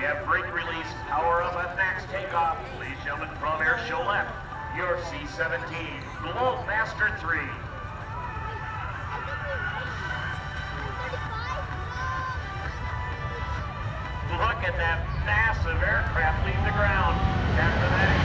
have brake release, power up at max takeoff. Ladies and gentlemen, from air show left, your C-17 Globemaster III. Look at that massive aircraft leave the ground after that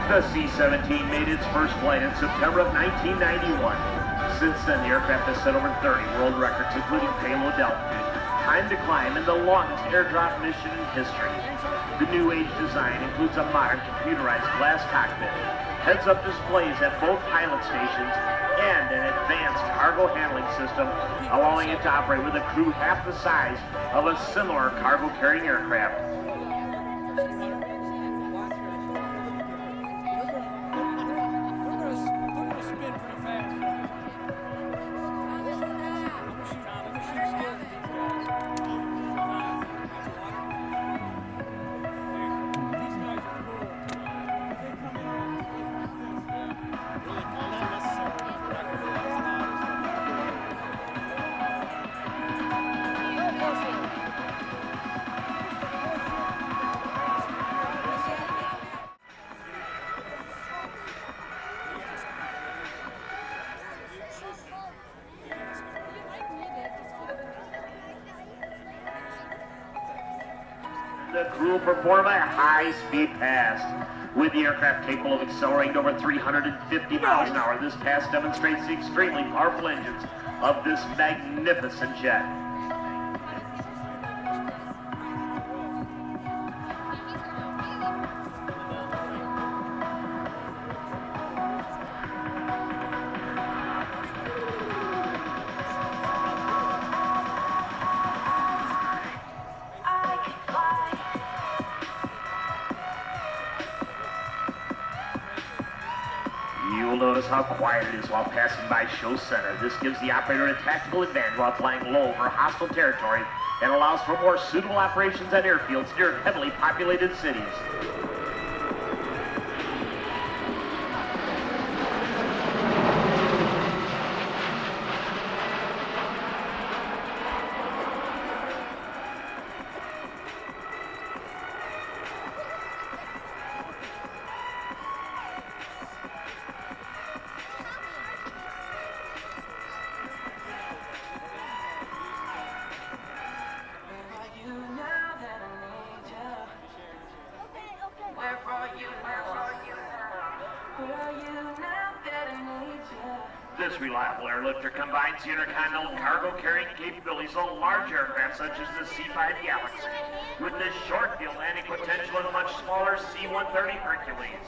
The C-17 made its first flight in September of 1991. Since then, the aircraft has set over 30 world records, including payload altitude, time to climb, and the longest airdrop mission in history. The new age design includes a modern computerized glass cockpit, heads-up displays at both pilot stations, and an advanced cargo handling system, allowing it to operate with a crew half the size of a similar cargo-carrying aircraft. The crew will perform a high-speed pass. With the aircraft capable of accelerating to over 350 miles an hour, this pass demonstrates the extremely powerful engines of this magnificent jet. You'll notice how quiet it is while passing by Show Center. This gives the operator a tactical advantage while flying low over hostile territory and allows for more suitable operations at airfields near heavily populated cities. This reliable airlifter combines the intercontinental cargo-carrying capabilities of large aircraft such as the C-5 Galaxy with the short-field landing potential of the much smaller C-130 Hercules.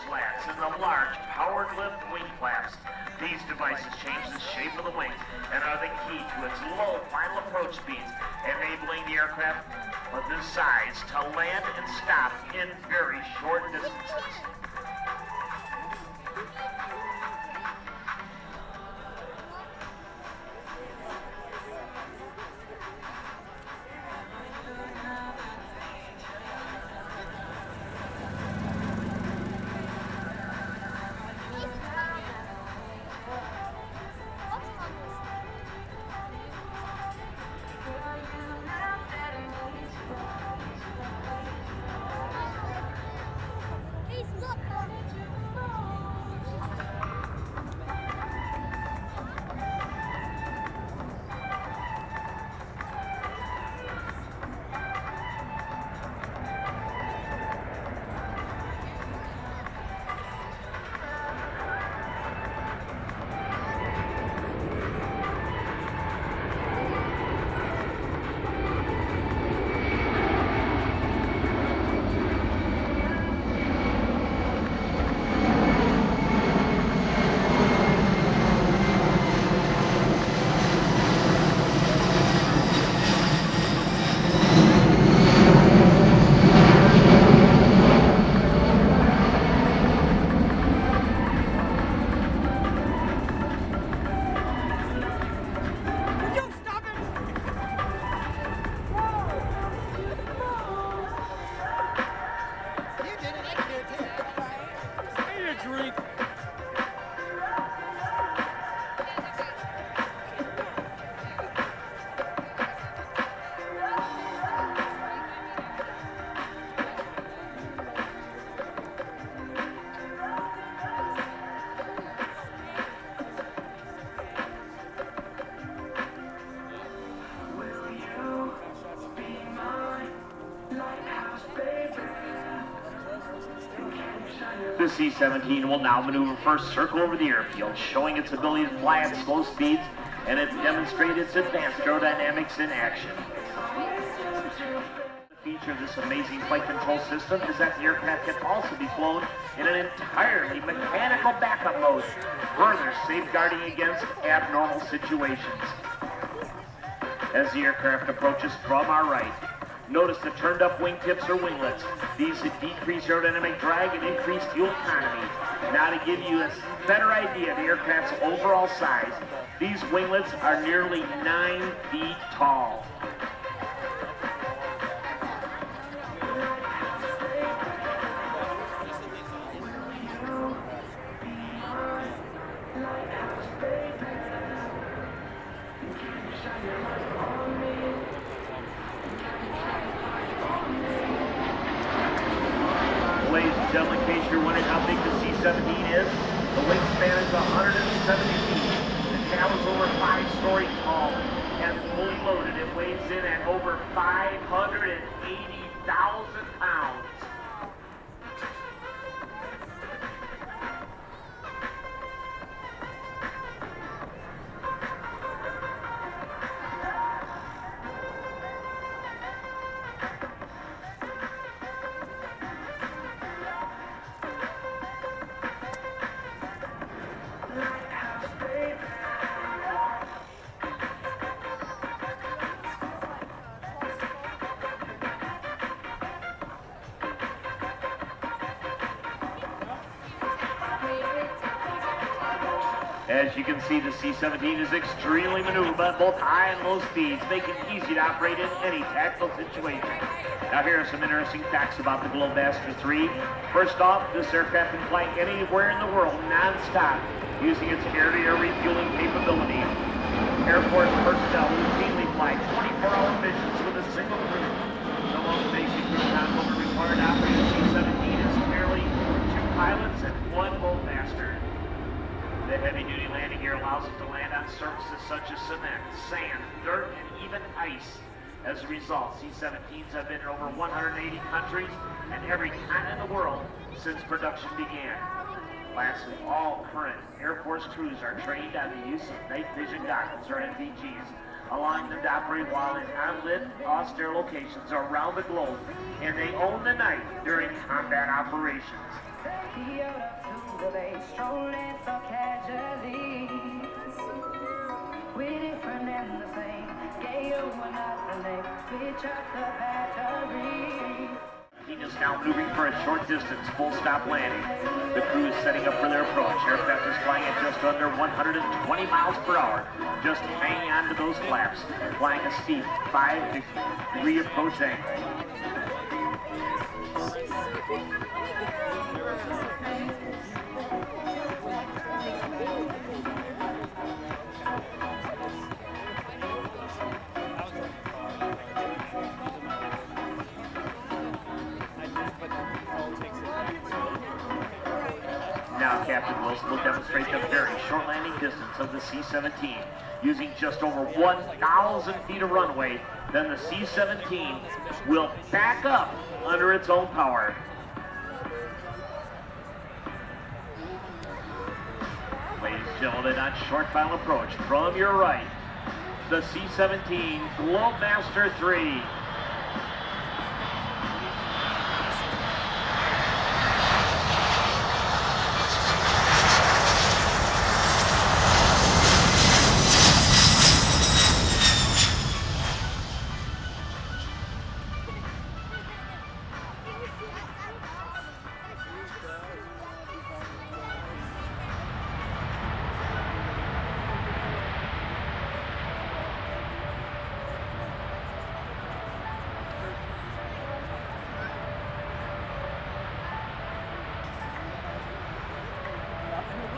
Slats and the large powered lift wing flaps. These devices change the shape of the wings and are the key to its low final approach speeds, enabling the aircraft of this size to land and stop in very short distances. The C-17 will now maneuver first circle over the airfield, showing its ability to fly at slow speeds and it demonstrates its advanced aerodynamics in action. The feature of this amazing flight control system is that the aircraft can also be flown in an entirely mechanical backup mode, further safeguarding against abnormal situations. As the aircraft approaches from our right, notice the turned up wingtips or winglets. These decrease aerodynamic drag and increase fuel economy. Now to give you a better idea of the aircraft's overall size, these winglets are nearly 9 feet tall. Ladies and gentlemen, in case you're wondering how big the C-17 is, the wingspan is 170 feet. The tail is over 5 stories tall, and fully loaded, it weighs in at over 580,000 pounds. As you can see, the C-17 is extremely maneuverable at both high and low speeds, making it easy to operate in any tactical situation. Now here are some interesting facts about the Globemaster III. First off, this aircraft can fly anywhere in the world non-stop using its air-to-air refueling capability. Air Force personnel routinely fly 24-hour missions with a single crew. The most basic crew convoker required to operate a C-17 is merely 2 pilots and 1 Globemaster. The heavy-duty landing gear allows it to land on surfaces such as cement, sand, dirt, and even ice. As a result, C-17s have been in over 180 countries and every continent in the world since production began. Lastly, all current Air Force crews are trained on the use of night vision goggles, or NVGs, allowing them to operate while in unlit, austere locations around the globe, and they own the night during combat operations. The bay strolling so casually, we're different and the same. Gay you were not the name. Switch up the battery. He is now moving for a short distance, full stop landing. The crew is setting up for their approach. Aircraft is flying at just under 120 miles per hour, just hanging on to those flaps, flying a steep 5-degree approach angle. Now Captain Wilson will demonstrate the very short landing distance of the C-17. Using just over 1,000 feet of runway, then the C-17 will back up under its own power. Ladies and gentlemen, on short final approach from your right, the C-17 Globemaster III.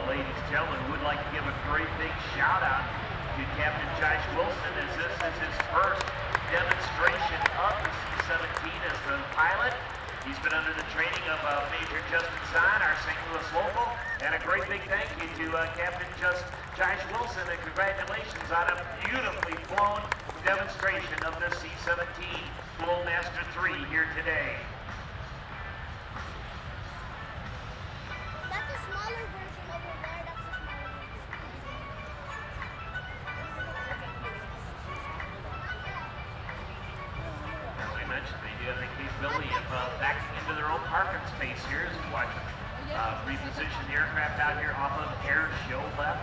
Ladies and gentlemen, would like to give a great big shout out to Captain Josh Wilson, as this is his first demonstration of the C-17 as the pilot. He's been under the training of Major Justin Zahn, our St. Louis local, and a great big thank you to Captain Josh Wilson, and congratulations on a beautifully flown demonstration of the C-17 Globemaster III here today. have the capability of backing into their own parking space here as we watch them reposition the aircraft out here off of Air Show left.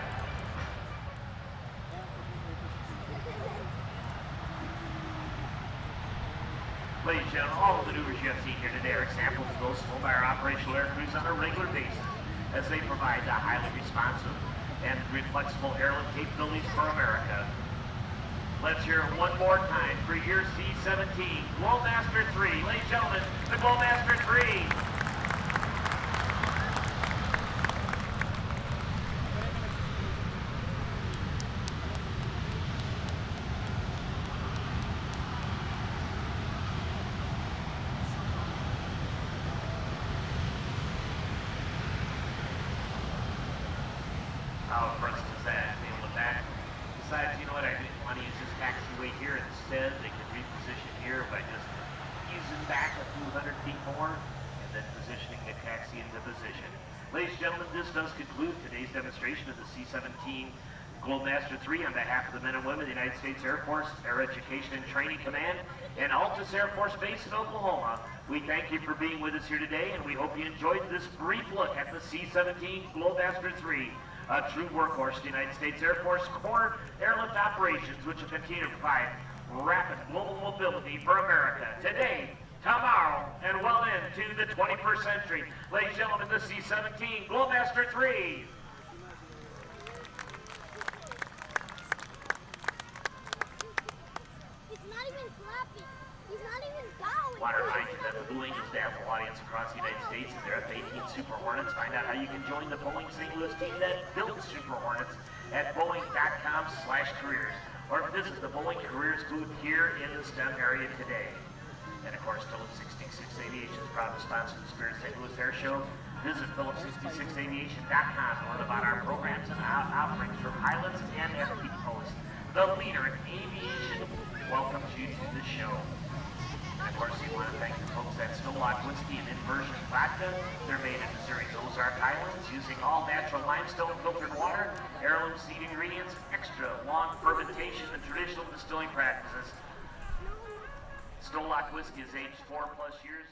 Ladies and gentlemen, all the maneuvers you have seen here today are examples of those flown by our operational air crews on a regular basis as they provide the highly responsive and flexible airlift capabilities for America. Let's hear it one more time for your C-17 Globemaster III. Ladies and gentlemen, the Globemaster III. How impressive is that? Being able to back. Besides, you know what, I didn't want to use this taxiway here. Instead, they could reposition here by just easing back a few hundred feet more and then positioning the taxi into position. Ladies and gentlemen, this does conclude today's demonstration of the C-17 Globemaster III on behalf of the men and women of the United States Air Force, Air Education and Training Command, and Altus Air Force Base in Oklahoma. We thank you for being with us here today, and we hope you enjoyed this brief look at the C-17 Globemaster III. A true workhorse of the United States Air Force core airlift operations, which will continue to provide rapid global mobility for America today, tomorrow, and well into the 21st century. Ladies and gentlemen, the C-17 Globemaster III. He's not even clapping. He's not even bowing. I want to remind you that the Boeing is the national audience across the United States and their F-18 Super Hornets. Find out how you can join the Boeing St. Louis team that built Super Hornets at Boeing.com/careers or visit the Boeing Careers booth here in the STEM area today. And of course, Phillips 66 Aviation is proud to sponsor the Spirit St. Louis Air Show. Visit Phillips66Aviation.com to learn about our programs and offerings for pilots and FP hosts. The leader in aviation welcomes you to the show. And of course, we want to thank the folks at Stowlock Whiskey and Inversion Vodka. They're made in Missouri Ozark Islands using all natural limestone filtered water, heirloom seed ingredients, extra long fermentation, and traditional distilling practices. Stowlock Whiskey is aged 4+ years.